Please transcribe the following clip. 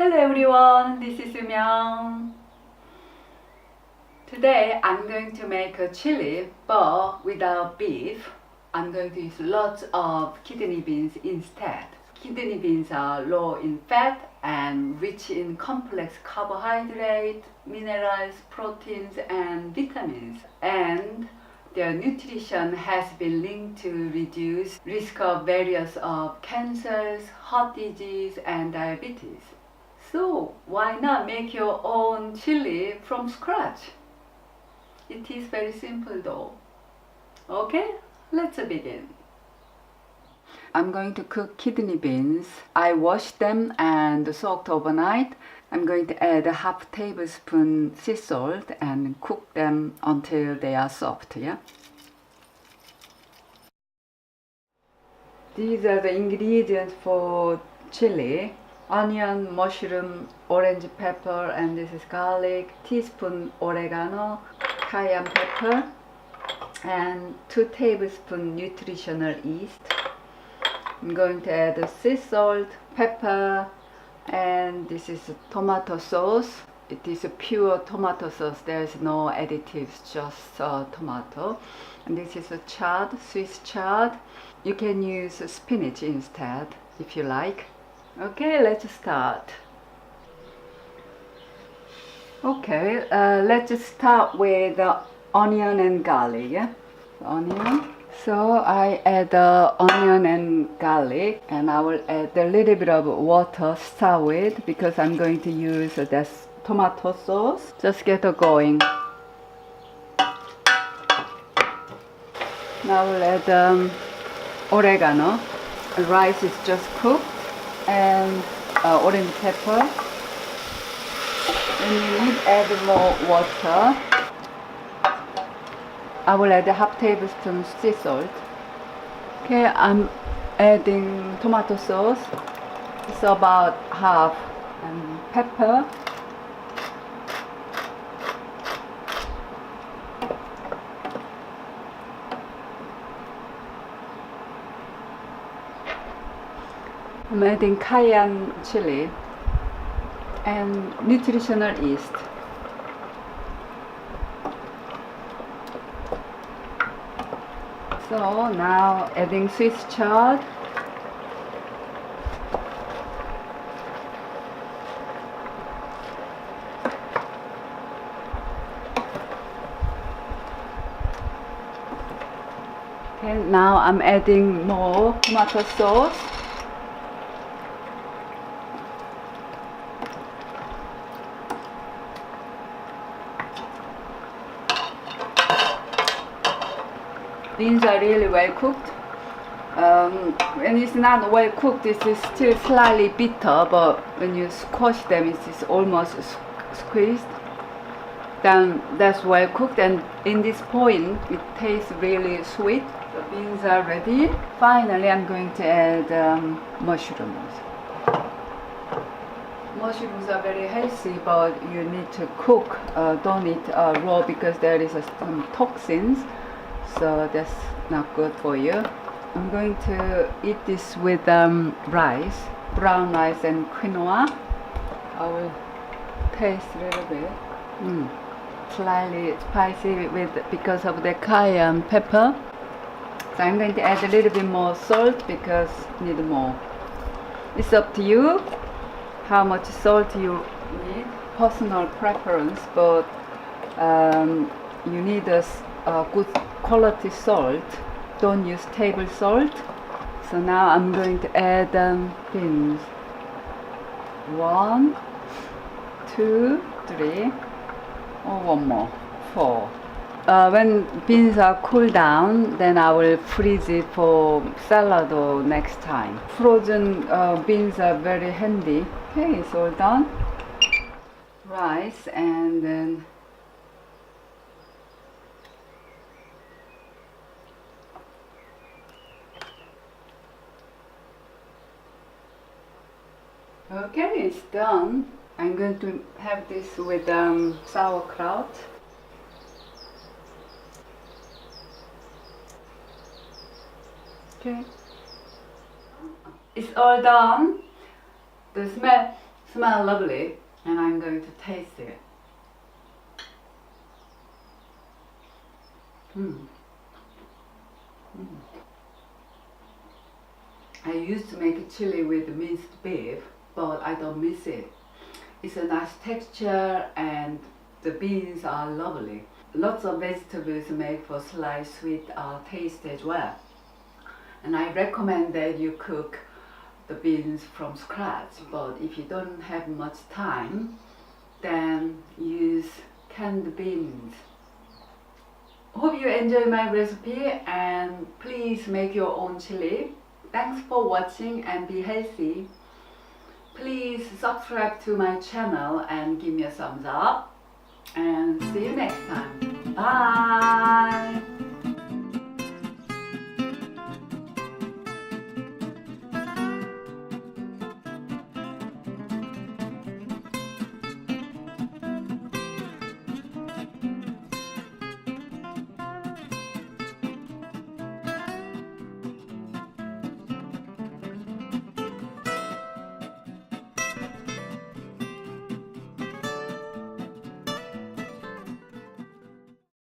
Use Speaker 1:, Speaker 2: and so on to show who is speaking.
Speaker 1: Hello everyone, this is Myung. Today I'm going to make a chili but without beef. I'm going to use lots of kidney beans instead. Kidney beans are low in fat and rich in complex carbohydrate, minerals, proteins and vitamins. And their nutrition has been linked to reduce risk of various of cancers, heart disease and diabetes. So why not make your own chili from scratch? It is very simple though. Okay, let's begin. I'm going to cook kidney beans. I washed them and soaked overnight. I'm going to add a half tablespoon sea salt and cook them until they are soft. Yeah. These are the ingredients for chili: onion, mushroom, orange pepper, and this is garlic, teaspoon oregano, cayenne pepper, and 2 tablespoons nutritional yeast. I'm going to add sea salt, pepper, and this is tomato sauce. It is a pure tomato sauce. There is no additives, just tomato. And this is a chard, Swiss chard. You can use spinach instead if you like. Okay, let's start. Okay, let's start with the onion and garlic. Yeah? Onion. So I add the onion and garlic, and I will add a little bit of water to start with because I'm going to use this tomato sauce. Just get it going. Now we'll add oregano. The rice is just cooked, and orange pepper. When you need add more water, I will add a half tablespoon sea salt. Okay, I'm adding tomato sauce. It's about half, and pepper. I'm adding cayenne chili and nutritional yeast. So now adding Swiss chard. Okay, now I'm adding more tomato sauce. Beans are really well cooked. When it's not well cooked, it is still slightly bitter, but when you squash them, it is almost squeezed. Then that's well cooked, and in this point, it tastes really sweet. The beans are ready. Finally, I'm going to add mushrooms. Mushrooms are very healthy, but you need to cook. Don't eat raw because there is some toxins. So that's not good for you. I'm going to eat this with rice, brown rice and quinoa. I will taste a little bit. Slightly spicy because of the cayenne pepper. So I'm going to add a little bit more salt because I need more. It's up to you how much salt you need. Personal preference, but you need a good quality salt. Don't use table salt. So now I'm going to add beans. 1, 2, 3, or one more, 4. When beans are cooled down, then I will freeze it for salad or next time. Frozen beans are very handy. Okay, it's all done. Rice, and then okay, it's done. I'm going to have this with sauerkraut. Okay, it's all done. The smell Smell lovely, and I'm going to taste it. I used to make chili with minced beef, but I don't miss it. It's a nice texture and the beans are lovely. Lots of vegetables make for slight sweet taste as well. And I recommend that you cook the beans from scratch, but if you don't have much time, then use canned beans. Hope you enjoy my recipe and please make your own chili. Thanks for watching and be healthy. Please subscribe to my channel and give me a thumbs up. And see you next time. Bye!